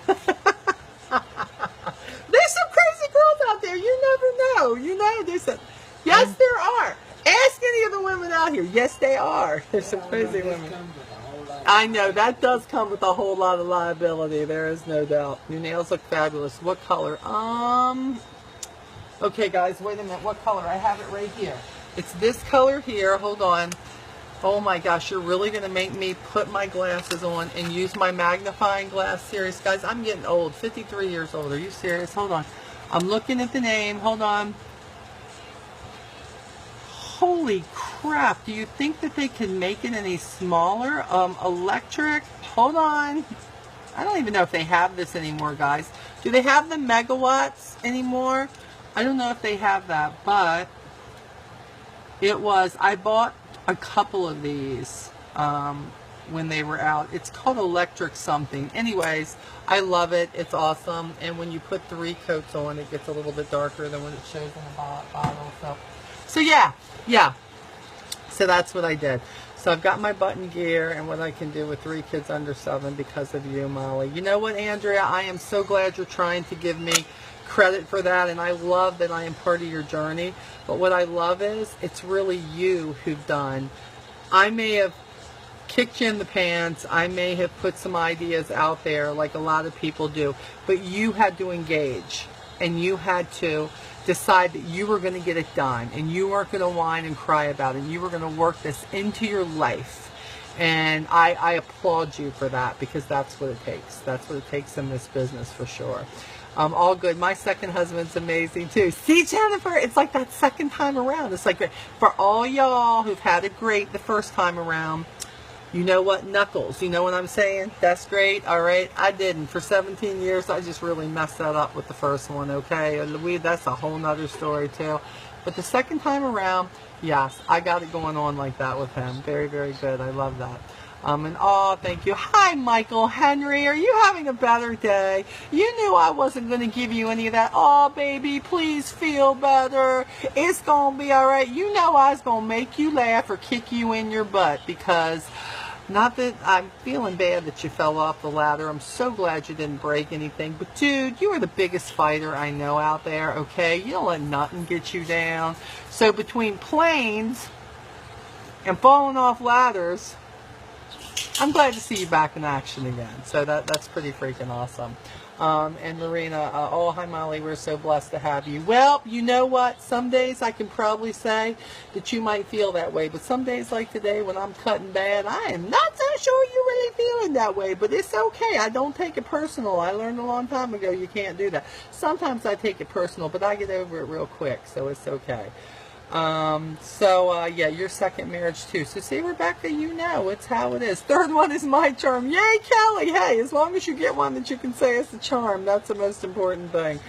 There's some crazy girls out there. You never know. You know, there's some. Yes, there are. Ask any of the women out here. Yes, they are. There's some crazy women. I know. That does come with a whole lot of liability. There is no doubt. Your nails look fabulous. What color? Okay, guys, wait a minute. What color? I have it right here. It's this color here. Hold on. Oh, my gosh. You're really going to make me put my glasses on and use my magnifying glass? Serious, guys? I'm getting old. 53 years old. Are you serious? Hold on. I'm looking at the name. Hold on. Holy crap. Do you think that they can make it any smaller? Electric. Hold on. I don't even know if they have this anymore, guys. Do they have the megawatts anymore? I don't know if they have that, but it was, I bought a couple of these when they were out. It's called electric something. Anyways, I love it. It's awesome. And when you put 3 coats on, it gets a little bit darker than what it shows in the bottle. So yeah. So that's what I did. So I've got my button gear and what I can do with 3 kids under 7 because of you, Molly. You know what, Andrea? I am so glad you're trying to give me credit for that, and I love that I am part of your journey. But what I love is it's really you who've done. I may have kicked you in the pants. I may have put some ideas out there like a lot of people do, but you had to engage and you had to decide that you were going to get it done and you weren't going to whine and cry about it. You were going to work this into your life. And I applaud you for that, because that's what it takes. That's what it takes in this business for sure. All good. My second husband's amazing too. See, Jennifer, it's like that second time around. It's like for all y'all who've had it great the first time around, you know what, Knuckles, you know what I'm saying? That's great. All right, I didn't. For 17 years, I just really messed that up with the first one, okay? That's a whole nother story too. But the second time around, yes, I got it going on like that with him. Very, very good. I love that. And oh, thank you. Hi, Michael Henry. Are you having a better day? You knew I wasn't going to give you any of that. Oh, baby, please feel better. It's going to be all right. You know I was going to make you laugh or kick you in your butt, because not that I'm feeling bad that you fell off the ladder. I'm so glad you didn't break anything. But, dude, you are the biggest fighter I know out there, okay? You don't let nothing get you down. So between planes and falling off ladders, I'm glad to see you back in action again. So that's pretty freaking awesome. And Marina, oh, hi, Molly. We're so blessed to have you. Well, you know what? Some days I can probably say that you might feel that way. But some days like today when I'm cutting bad, I am not so sure you're really feeling that way. But it's okay. I don't take it personal. I learned a long time ago you can't do that. Sometimes I take it personal, but I get over it real quick. So it's okay. Yeah, your second marriage too. So see, Rebecca, you know, it's how it is. Third one is my charm. Yay, Kelly. Hey, as long as you get one that you can say is a charm, that's the most important thing.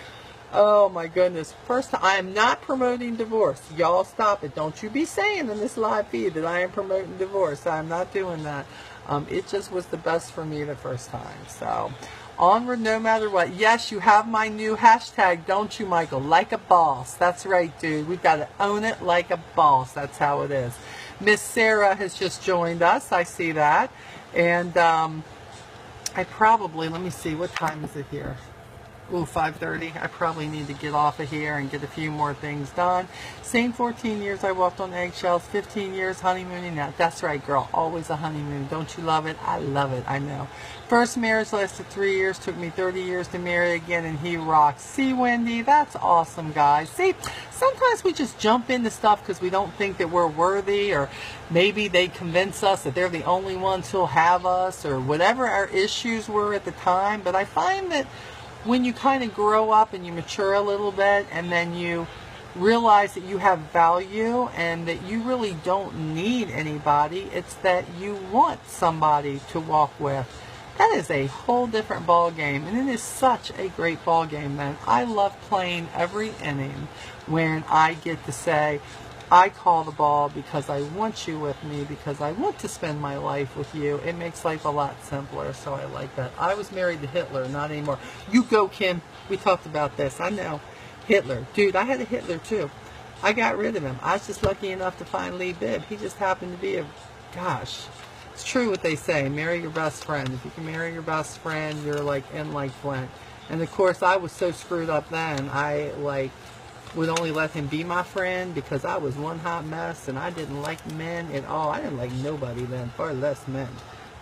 Oh my goodness. First, I am not promoting divorce. Y'all stop it. Don't you be saying in this live feed that I am promoting divorce. I'm not doing that. It just was the best for me the first time. So onward no matter what. Yes, you have my new hashtag, don't you, Michael? Like a boss. That's right, dude. We've got to own it like a boss. That's how it is. Miss Sarah has just joined us. I see that. And I probably, let me see, what time is it here? Ooh, 5:30. I probably need to get off of here and get a few more things done. Same 14 years I walked on eggshells, 15 years honeymooning now. That's right, girl. Always a honeymoon. Don't you love it? I love it. I know. First marriage lasted 3 years. Took me 30 years to marry again, and he rocks. See, Wendy? That's awesome, guys. See, sometimes we just jump into stuff because we don't think that we're worthy, or maybe they convince us that they're the only ones who'll have us, or whatever our issues were at the time. But I find that when you kind of grow up and you mature a little bit, and then you realize that you have value and that you really don't need anybody, it's that you want somebody to walk with. That is a whole different ball game, and it is such a great ball game, man. I love playing every inning when I get to say, I call the ball because I want you with me, because I want to spend my life with you. It makes life a lot simpler, so I like that. I was married to Hitler, not anymore. You go, Kim. We talked about this. I know. Hitler. Dude, I had a Hitler, too. I got rid of him. I was just lucky enough to find Lee Bibb. He just happened to be gosh, it's true what they say. Marry your best friend. If you can marry your best friend, you're like in like Flint. And, of course, I was so screwed up then. I, would only let him be my friend because I was one hot mess and I didn't like men at all. I didn't like nobody then, far less men.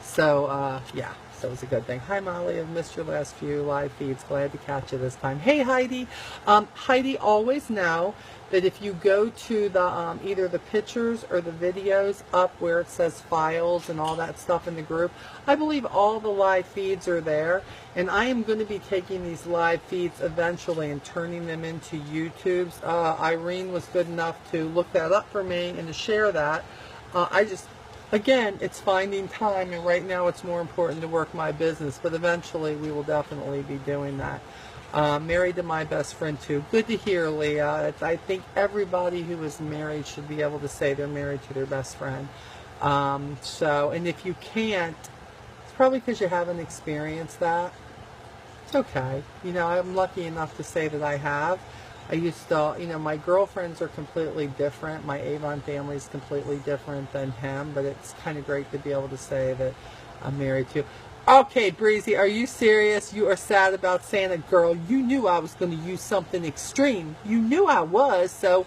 So, yeah, so it's a good thing. Hi, Molly. I've missed your last few live feeds. Glad to catch you this time. Hey, Heidi. Heidi, always know that if you go to the either the pictures or the videos up where it says files and all that stuff in the group, I believe all the live feeds are there. And I am going to be taking these live feeds eventually and turning them into YouTubes. Irene was good enough to look that up for me and to share that. Again, it's finding time, and right now it's more important to work my business, but eventually we will definitely be doing that. Married to my best friend too. Good to hear, Leah. I think everybody who is married should be able to say they're married to their best friend. And if you can't, it's probably because you haven't experienced that. It's okay. You know, I'm lucky enough to say that I have. I used to, you know, my girlfriends are completely different. My Avon family is completely different than him, but it's kind of great to be able to say that I'm married to. Okay, Breezy, are you serious? You are sad about Santa? Girl, you knew I was going to use something extreme. You knew I was, so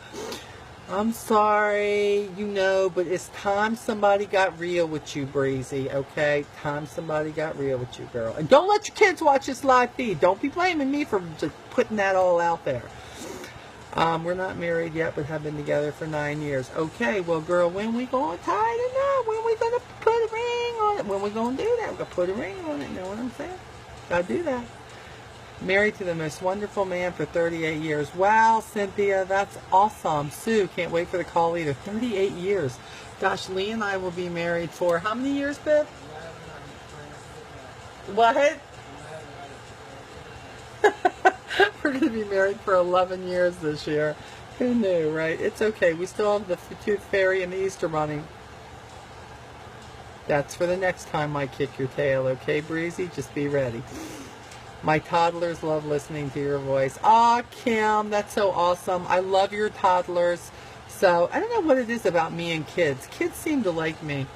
I'm sorry, you know, but it's time somebody got real with you, Breezy, okay? Time somebody got real with you, girl. And don't let your kids watch this live feed. Don't be blaming me for just putting that all out there. We're not married yet, but have been together for 9 years. Okay, well, girl, when we going to tie it up? When we going to put a ring on it? When we going to do that? We're going to put a ring on it. You know what I'm saying? Got to do that. Married to the most wonderful man for 38 years. Wow, Cynthia, that's awesome. Sue, can't wait for the call either. 38 years. Gosh, Lee and I will be married for how many years, babe? What? We're going to be married for 11 years this year. Who knew, right? It's okay. We still have the Tooth Fairy and the Easter Bunny. That's for the next time I kick your tail, okay, Breezy? Just be ready. My toddlers love listening to your voice. Aw, Kim, that's so awesome. I love your toddlers. So, I don't know what it is about me and kids. Kids seem to like me.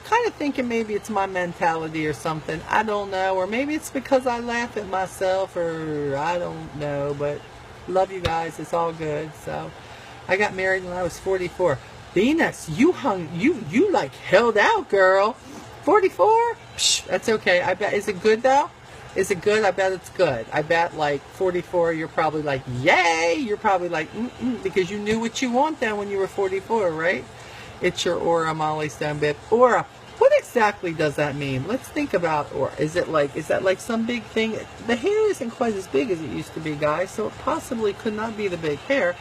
Kind of thinking maybe it's my mentality or something. I don't know. Or maybe it's because I laugh at myself, or I don't know. But love you guys. It's all good. So, I got married when I was 44. Venus, you like held out, girl. 44? Psh, that's okay. I bet. Is it good though? Is it good? I bet it's good. I bet like 44, you're probably like, yay! You're probably like, because you knew what you want then when you were 44, right? It's your aura, Molly Stonebit. Aura. What exactly does that mean? Let's think about aura. Is that like some big thing? The hair isn't quite as big as it used to be, guys, so it possibly could not be the big hair.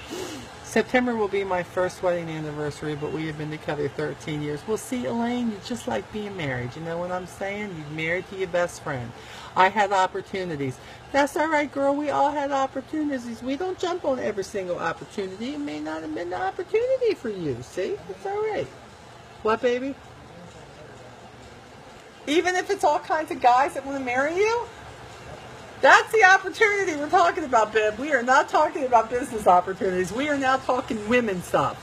September will be my first wedding anniversary, but we have been together 13 years. Well, see, Elaine, you just like being married. You know what I'm saying? You're married to your best friend. I had opportunities. That's all right, girl. We all had opportunities. We don't jump on every single opportunity. It may not have been the opportunity for you. See? It's all right. What, baby? Even if it's all kinds of guys that want to marry you? That's the opportunity we're talking about, babe. We are not talking about business opportunities. We are now talking women stuff.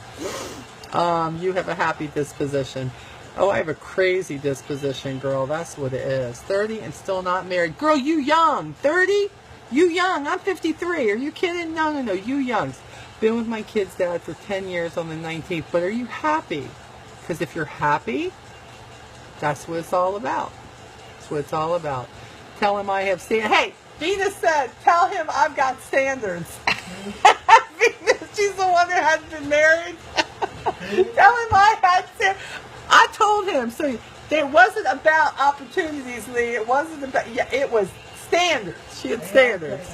You have a happy disposition. Oh, I have a crazy disposition, girl. That's what it is. 30 and still not married. Girl, you young. 30? You young. I'm 53. Are you kidding? No. You young. Been with my kid's dad for 10 years on the 19th. But are you happy? Because if you're happy, that's what it's all about. That's what it's all about. Tell him I have standards. Hey, Venus said, tell him I've got standards. Venus, she's the one that hasn't been married. Tell him I had standards. I told him. So it wasn't about opportunities, Lee. It wasn't about, yeah, it was standards. She had standards.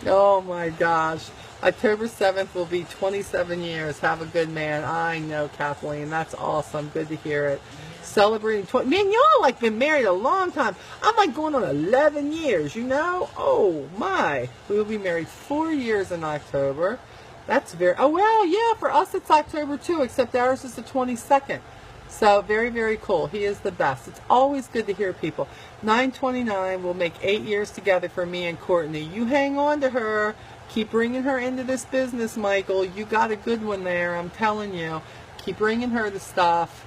Oh my gosh. October 7th will be 27 years. Have a good man. I know, Kathleen. That's awesome. Good to hear it. Celebrating 20. Man, y'all like been married a long time. I'm like going on 11 years, you know? Oh my. We will be married 4 years in October. That's very, oh well, yeah, for us it's October too, except ours is the 22nd. So very, very cool. He is the best. It's always good to hear people. 9/29 will make 8 years together for me and Courtney. You hang on to her. Keep bringing her into this business, Michael. You got a good one there, I'm telling you. Keep bringing her the stuff.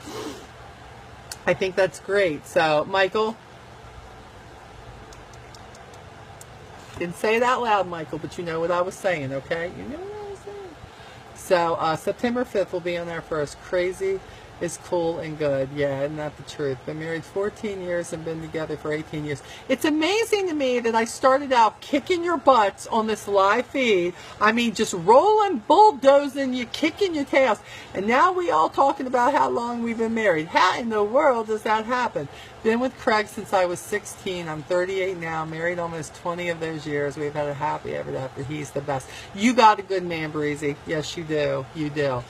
I think that's great. So, Michael, didn't say it out loud, Michael, but you know what I was saying, okay? You know what I was saying. So, September 5th will be on our first. Crazy is cool and good. Yeah, isn't that the truth? Been married 14 years and been together for 18 years. It's amazing to me that I started out kicking your butts on this live feed. I mean, just rolling, bulldozing you, kicking your tails. And now we all talking about how long we've been married. How in the world does that happen? Been with Craig since I was 16. I'm 38 now. Married almost 20 of those years. We've had a happy ever after. He's the best. You got a good man, Breezy. Yes, you do. You do.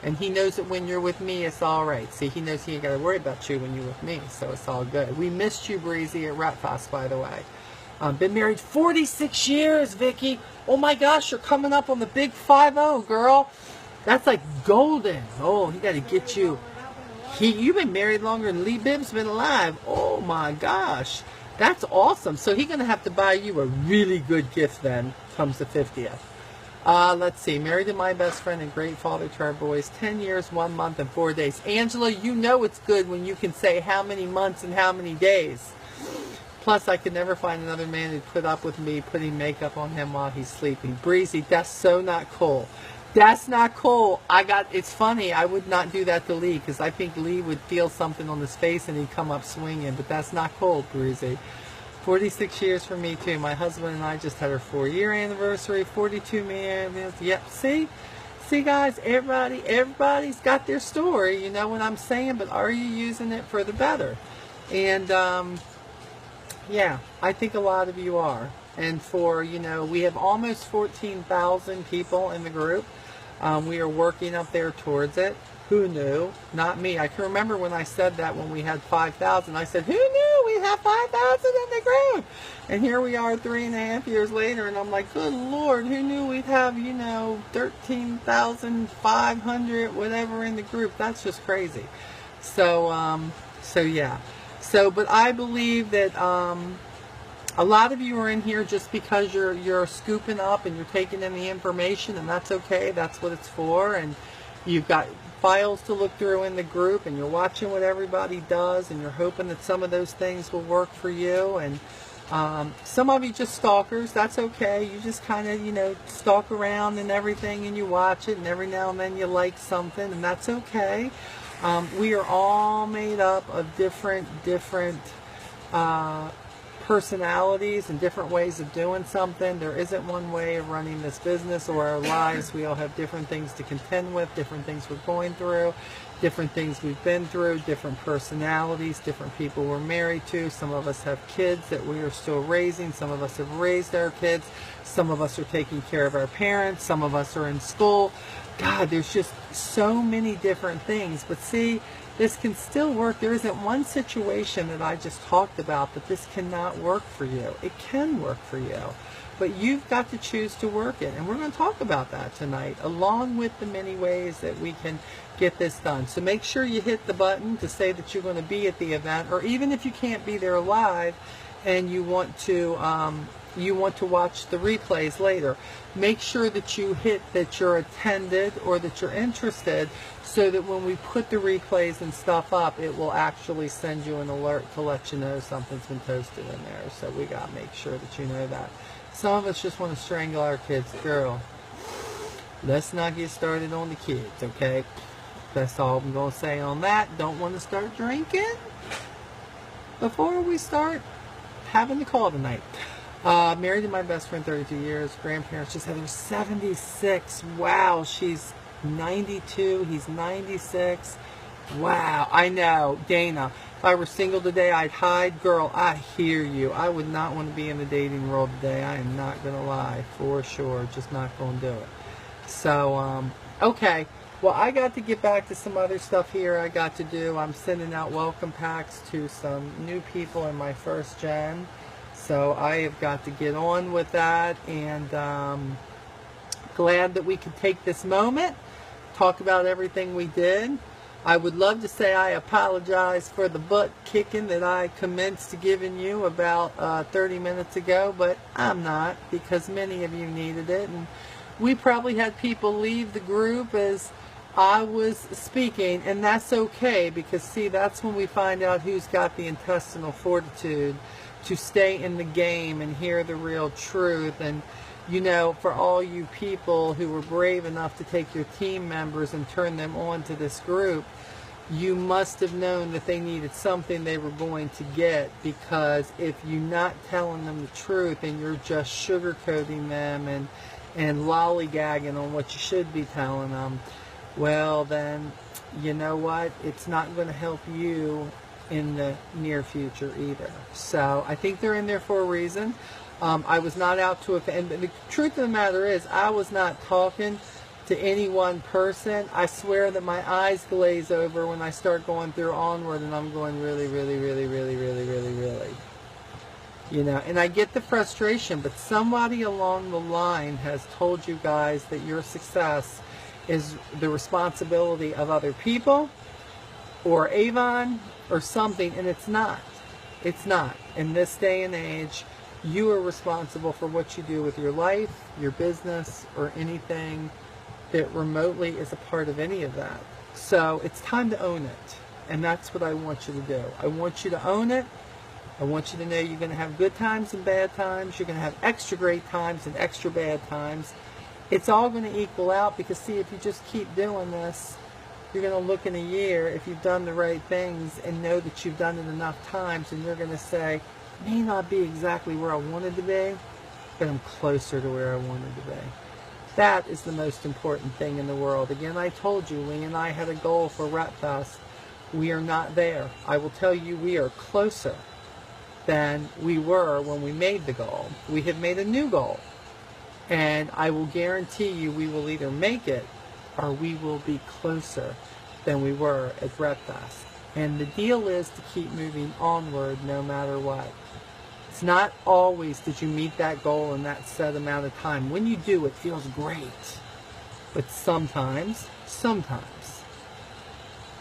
And he knows that when you're with me, it's all right. See, he knows he ain't got to worry about you when you're with me, so it's all good. We missed you, Breezy, at Rat Fest, by the way. Been married 46 years, Vicky. Oh, my gosh, you're coming up on the big 5-0, girl. That's like golden. Oh, he got to get you. You've been married longer than Lee Bibb's been alive. Oh, my gosh. That's awesome. So he's going to have to buy you a really good gift then, comes the 50th. Let's see. Married to my best friend and great father to our boys. 10 years, 1 month, and 4 days. Angela, you know it's good when you can say how many months and how many days. Plus, I could never find another man who'd put up with me putting makeup on him while he's sleeping. Breezy, that's so not cool. That's not cool. It's funny, I would not do that to Lee, because I think Lee would feel something on his face and he'd come up swinging, but that's not cool, Breezy. 46 years for me, too. My husband and I just had our 4-year anniversary. 42 years. Yep, see? See, guys, everybody's got their story, you know what I'm saying, but are you using it for the better? And, yeah, I think a lot of you are. And for, you know, we have almost 14,000 people in the group. We are working up there towards it. Who knew? Not me. I can remember when I said that when we had 5,000. I said, who knew we have 5,000 in the group? And here we are 3.5 years later, and I'm like, good Lord, who knew we'd have, you know, 13,500, whatever in the group. That's just crazy. So yeah. So, but I believe that a lot of you are in here just because you're scooping up and you're taking in the information, and that's okay. That's what it's for. And you've got files to look through in the group, and you're watching what everybody does, and you're hoping that some of those things will work for you. And some of you just stalkers. That's okay. You just kind of, you know, stalk around and everything, and you watch it, and every now and then you like something, and that's okay. We are all made up of different personalities and different ways of doing something. There isn't one way of running this business or our lives. We all have different things to contend with, different things we're going through, different things we've been through, different personalities, different people we're married to. Some of us have kids that we are still raising. Some of us have raised our kids. Some of us are taking care of our parents. Some of us are in school. God, there's just so many different things. But see, this can still work. There isn't one situation that I just talked about that this cannot work for you. It can work for you. But you've got to choose to work it. And we're going to talk about that tonight, along with the many ways that we can get this done. So make sure you hit the button to say that you're going to be at the event, or even if you can't be there live and you want to watch the replays later, make sure that you hit that you're attended or that you're interested, so that when we put the replays and stuff up, it will actually send you an alert to let you know something's been posted in there. So we got to make sure that you know that. Some of us just want to strangle our kids. Girl, let's not get started on the kids, okay? That's all I'm going to say on that. Don't want to start drinking before we start having the call tonight. Married to my best friend 32 years. Grandparents just had her 76. Wow, she's 92. He's 96. Wow, I know. Dana, if I were single today, I'd hide. Girl, I hear you. I would not want to be in the dating world today. I am not going to lie. For sure. Just not going to do it. So, okay. Well, I got to get back to some other stuff here I got to do. I'm sending out welcome packs to some new people in my first gen. So I have got to get on with that, and glad that we could take this moment, talk about everything we did. I would love to say I apologize for the butt kicking that I commenced giving you about 30 minutes ago, but I'm not, because many of you needed it. And we probably had people leave the group as I was speaking, and that's okay, because see, that's when we find out who's got the intestinal fortitude to stay in the game and hear the real truth. And you know, for all you people who were brave enough to take your team members and turn them on to this group, you must have known that they needed something they were going to get, because if you're not telling them the truth and you're just sugarcoating them and lollygagging on what you should be telling them, well then, you know what, it's not going to help you in the near future either. So I think they're in there for a reason. I was not out to offend. The truth of the matter is, I was not talking to any one person. I swear that my eyes glaze over when I start going through onward, and I'm going really, really, really, really, really, really, really. You know, and I get the frustration, but somebody along the line has told you guys that your success is the responsibility of other people or Avon or something, and it's not. It's not. In this day and age, You are responsible for what you do with your life, your business, or anything that remotely is a part of any of that. So it's time to own it. And that's what I want you to do. I want you to own it. I want you to know you're going to have good times and bad times. You're going to have extra great times and extra bad times. It's all going to equal out, because see, if you just keep doing this, you're going to look in a year, if you've done the right things and know that you've done it enough times, and you're going to say, may not be exactly where I wanted to be, but I'm closer to where I wanted to be. That is the most important thing in the world. Again, I told you, Lee and I had a goal for RepFest. We are not there. I will tell you, we are closer than we were when we made the goal. We have made a new goal. And I will guarantee you we will either make it or we will be closer than we were at RepFest. And the deal is to keep moving onward no matter what. It's not always did you meet that goal in that set amount of time. When you do, it feels great. But sometimes,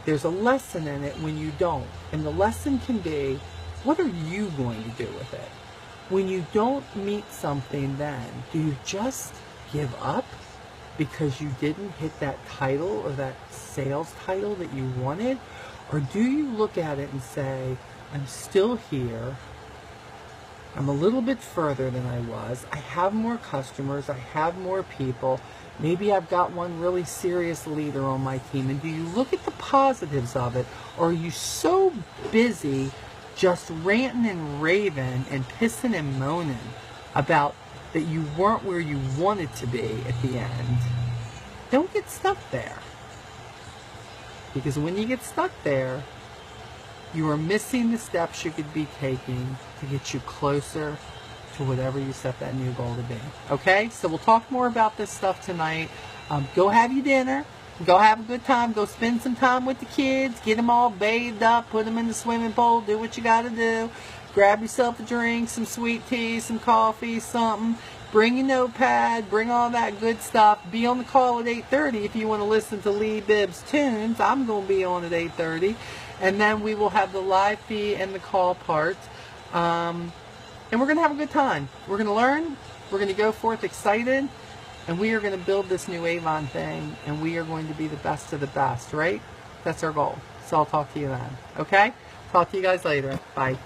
there's a lesson in it when you don't. And the lesson can be, what are you going to do with it? When you don't meet something then, do you just give up because you didn't hit that title or that sales title that you wanted? Or do you look at it and say, I'm still here, I'm a little bit further than I was, I have more customers, I have more people, maybe I've got one really serious leader on my team, and do you look at the positives of it, or are you so busy just ranting and raving and pissing and moaning about that you weren't where you wanted to be at the end? Don't get stuck there. Because when you get stuck there, you are missing the steps you could be taking to get you closer to whatever you set that new goal to be. Okay? So we'll talk more about this stuff tonight. Go have your dinner. Go have a good time. Go spend some time with the kids. Get them all bathed up. Put them in the swimming pool. Do what you got to do. Grab yourself a drink, some sweet tea, some coffee, something. Bring your notepad. Bring all that good stuff. Be on the call at 8:30 if you want to listen to Lee Bibbs tunes. I'm going to be on at 8:30. And then we will have the live feed and the call part. And we're going to have a good time. We're going to learn. We're going to go forth excited. And we are going to build this new Avon thing. And we are going to be the best of the best, right? That's our goal. So I'll talk to you then. Okay? Talk to you guys later. Bye.